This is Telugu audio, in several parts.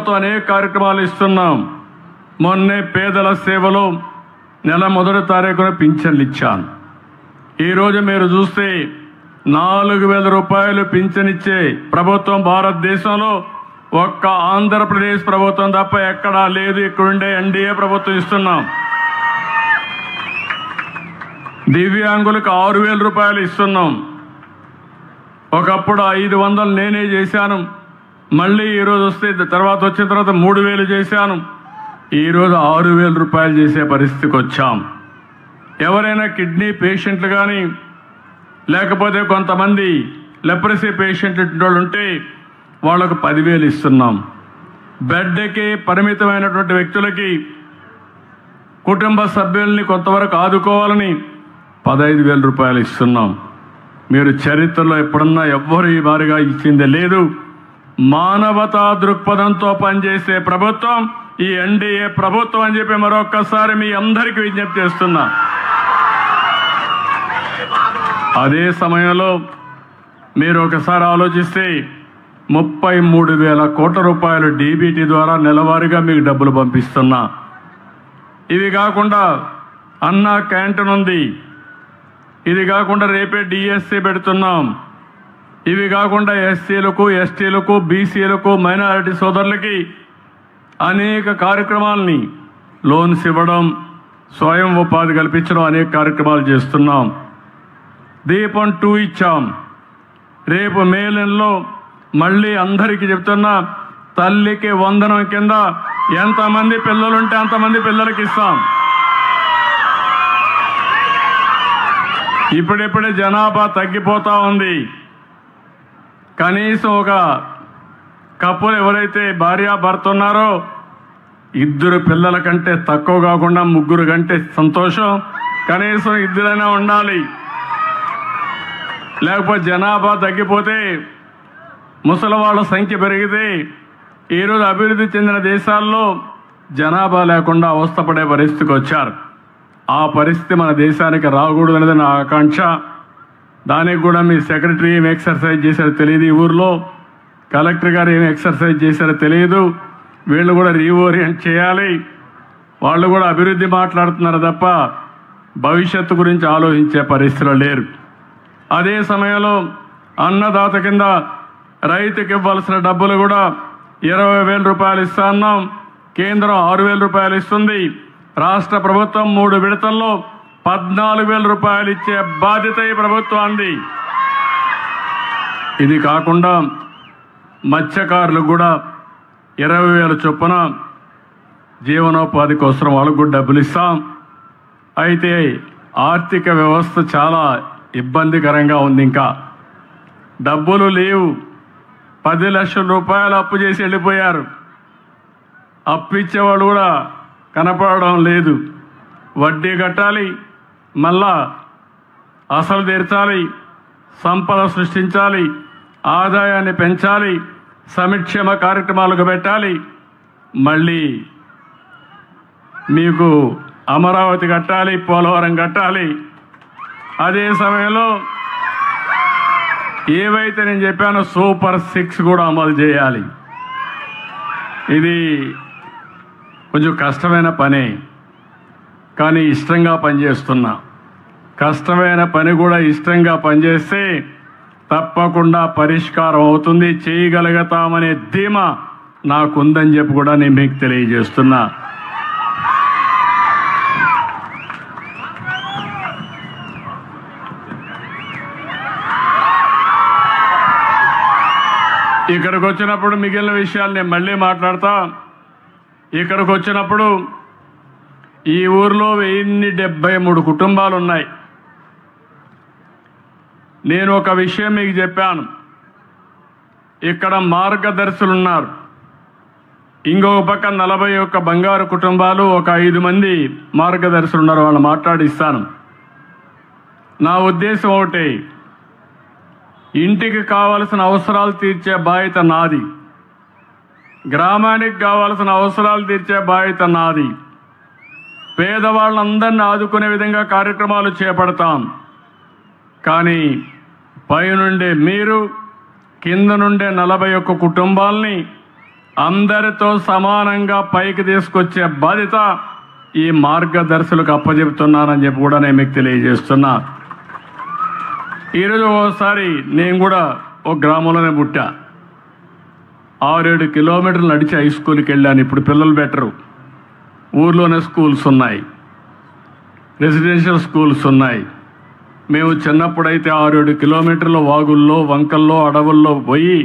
ప్రభుత్వం అనేక కార్యక్రమాలు ఇస్తున్నాం. మొన్నే పేదల సేవలో నెల మొదటి తారీఖున పింఛన్లు ఇచ్చాను. ఈరోజు మీరు చూస్తే 4,000 రూపాయలు పింఛన్ ఇచ్చే ప్రభుత్వం భారతదేశంలో ఒక్క ఆంధ్రప్రదేశ్ ప్రభుత్వం తప్ప ఎక్కడా లేదు. ఇక్కడుండే ఎన్డీఏ ప్రభుత్వం ఇస్తున్నాం. దివ్యాంగులకు 6,000 రూపాయలు ఇస్తున్నాం. ఒకప్పుడు 500 నేనే చేశాను. మళ్ళీ ఈరోజు వస్తే తర్వాత వచ్చిన తర్వాత 3,000 చేశాను. ఈరోజు 6,000 రూపాయలు చేసే పరిస్థితికి వచ్చాం. ఎవరైనా కిడ్నీ పేషెంట్లు కానీ లేకపోతే కొంతమంది లెప్రసీ పేషెంట్లు ఉంటే వాళ్లకు 10,000 ఇస్తున్నాం. బెడ్కి పరిమితమైనటువంటి వ్యక్తులకి కుటుంబ సభ్యుల్ని కొంతవరకు ఆదుకోవాలని 15,000 రూపాయలు ఇస్తున్నాం. మీరు చరిత్రలో ఎప్పుడన్నా ఎవ్వరు ఈ మారిగా ఇచ్చిందే లేదు. మానవతా దృక్పథంతో పనిచేసే ప్రభుత్వం ఈ ఎన్డీఏ ప్రభుత్వం అని చెప్పి మరొక్కసారి మీ అందరికీ విజ్ఞప్తి చేస్తున్నా. అదే సమయంలో మీరు ఒకసారి ఆలోచిస్తే 33,000 కోట్ల రూపాయలు డీబీటీ ద్వారా నెలవారీగా మీకు డబ్బులు పంపిస్తున్నా. ఇవి కాకుండా అన్నా క్యాంటీన్ ఉంది. ఇది కాకుండా రేపే డిఎస్సి పెడుతున్నాం. ఇవి కాకుండా ఎస్సీలకు, ఎస్టీలకు, బీసీలకు, మైనారిటీ సోదరులకి అనేక కార్యక్రమాలని లోన్స్ ఇవ్వడం, స్వయం ఉపాధి కల్పించడం అనేక కార్యక్రమాలు చేస్తున్నాం. దీపం 2 ఇచ్చాం. రేపు మే నెలలో మళ్ళీ అందరికీ చెప్తున్నా, తల్లికి వందనం కింద ఎంతమంది పిల్లలుంటే అంతమంది పిల్లలకి ఇస్తాం. ఇప్పుడిప్పుడే జనాభా తగ్గిపోతా ఉంది. కనీసం ఒక కప్పులు ఎవరైతే భార్యాభర్త ఉన్నారో 2 పిల్లల కంటే తక్కువ కాకుండా 3 కంటే సంతోషం. కనీసం 2 ఉండాలి. లేకపోతే జనాభా తగ్గిపోతే, ముసలివాళ్ళ సంఖ్య పెరిగితే ఈరోజు అభివృద్ధి చెందిన దేశాల్లో జనాభా లేకుండా అవస్థపడే పరిస్థితికి వచ్చారు. ఆ పరిస్థితి మన దేశానికి రాకూడదు అనేది నా ఆకాంక్ష. దానికి కూడా మీ సెక్రటరీ ఏం ఎక్సర్సైజ్ చేశారో తెలియదు. ఈ ఊర్లో కలెక్టర్ గారు ఏం ఎక్సర్సైజ్ చేశారో తెలియదు. వీళ్ళు కూడా రీఓరియంట్ చేయాలి. వాళ్ళు కూడా అభివృద్ధి మాట్లాడుతున్నారు తప్ప భవిష్యత్తు గురించి ఆలోచించే పరిస్థితిలో లేరు. అదే సమయంలో అన్నదాత కింద రైతుకి ఇవ్వాల్సిన డబ్బులు కూడా 20,000 రూపాయలు ఇస్తా అన్నాం. కేంద్రం 6,000 రూపాయలు ఇస్తుంది. రాష్ట్ర ప్రభుత్వం 3 విడతల్లో 14,000 రూపాయలు ఇచ్చే బాధ్యత ఈ ప్రభుత్వాన్ని. ఇది కాకుండా మత్స్యకారులకు కూడా 20,000 చొప్పున జీవనోపాధి కోసం వాళ్ళకు కూడా డబ్బులు ఇస్తాం. అయితే ఆర్థిక వ్యవస్థ చాలా ఇబ్బందికరంగా ఉంది. ఇంకా డబ్బులు లేవు. 10 లక్షల రూపాయలు అప్పు చేసి వెళ్ళిపోయారు. అప్పు ఇచ్చేవాళ్ళు కూడా కనపడడం లేదు. వడ్డీ కట్టాలి, మళ్ళా అసలు తీర్చాలి, సంపద సృష్టించాలి, ఆదాయాన్ని పెంచాలి, సంక్షేమ కార్యక్రమాలకు పెట్టాలి, మళ్ళీ మీకు అమరావతి కట్టాలి, పోలవరం కట్టాలి. అదే సమయంలో ఏవైతే నేను చెప్పానో సూపర్ 6 కూడా అమలు చేయాలి. ఇది కొంచెం కష్టమైన పనే, కానీ ఇష్టంగా పనిచేస్తున్నా. కష్టమైన పని కూడా ఇష్టంగా పనిచేస్తే తప్పకుండా పరిష్కారం అవుతుంది. చేయగలుగుతామనే ధీమా నాకుందని చెప్పి కూడా నేను మీకు తెలియజేస్తున్నా. ఇక్కడికి వచ్చినప్పుడు మిగిలిన విషయాలు నేను మళ్ళీ మాట్లాడతా. ఇక్కడికి వచ్చినప్పుడు ఈ ఊర్లో 1073 కుటుంబాలు ఉన్నాయి. నేను ఒక విషయం మీకు చెప్పాను. ఇక్కడ మార్గదర్శులు ఉన్నారు. ఇంకొక పక్క 41 బంగారు కుటుంబాలు, ఒక 5 మంది మార్గదర్శులు ఉన్నారు. వాళ్ళు మాట్లాడిస్తాను. నా ఉద్దేశం ఒకటే, ఇంటికి కావలసిన అవసరాలు తీర్చే బాధ్యత నాది. గ్రామానికి కావాల్సిన అవసరాలు తీర్చే బాధ్యత నాది. పేదవాళ్ళందరినీ ఆదుకునే విధంగా కార్యక్రమాలు చేపడతాం. కానీ పైనుండే మీరు కింద నుండే 41 కుటుంబాలని అందరితో సమానంగా పైకి తీసుకొచ్చే బాధ్యత ఈ మార్గదర్శులకు అప్పచెప్తున్నానని చెప్పి కూడా నేను మీకు తెలియజేస్తున్నా. ఈరోజు ఒకసారి నేను కూడా ఒక గ్రామంలోనే పుట్టా. 6-7 కిలోమీటర్లు నడిచి హై స్కూల్కి వెళ్ళాను. ఇప్పుడు పిల్లలు బెటరు. ఊర్లోనే స్కూల్స్ ఉన్నాయి, రెసిడెన్షియల్ స్కూల్స్ ఉన్నాయి. మేము చిన్నప్పుడైతే 6-7 కిలోమీటర్ల వాగుల్లో, వంకల్లో, అడవుల్లో పోయి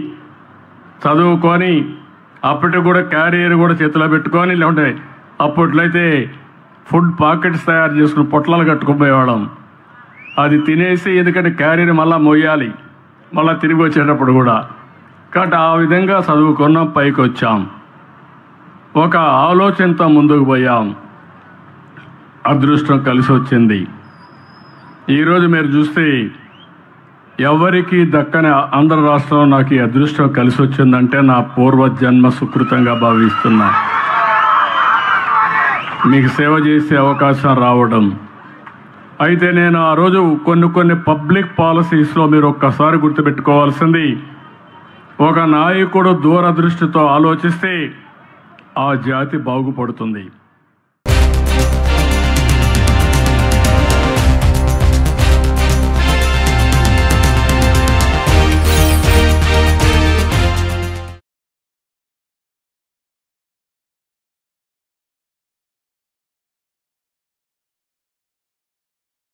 చదువుకొని అప్పటికి కూడా క్యారియర్ కూడా చేతిలో పెట్టుకొని, లేకుంటే అప్పట్లో అయితే ఫుడ్ పాకెట్స్ తయారు చేసుకుని పొట్లాలు కట్టుకుపోయేవాళ్ళం. అది తినేసి, ఎందుకంటే క్యారియర్ మళ్ళీ మొయ్యాలి మళ్ళీ తిరిగి వచ్చేటప్పుడు కూడా. కాబట్టి ఆ విధంగా చదువుకున్నాం, పైకి వచ్చాం, ఒక ఆలోచనతో ముందుకు పోయాం. అదృష్టం కలిసి వచ్చింది. ఈరోజు మీరు చూస్తే ఎవరికి దక్కని ఆంధ్ర రాష్ట్రంలో నాకు ఈ అదృష్టం కలిసి వచ్చిందంటే నా పూర్వజన్మ సుకృతంగా భావిస్తున్నా. మీకు సేవ చేసే అవకాశం రావడం. అయితే నేను ఆ రోజు కొన్ని పబ్లిక్ పాలసీస్లో మీరు ఒక్కసారి గుర్తుపెట్టుకోవాల్సింది, ఒక నాయకుడు దూరదృష్టితో ఆలోచిస్తే ఆ జాతి బాగుపడుతుంది.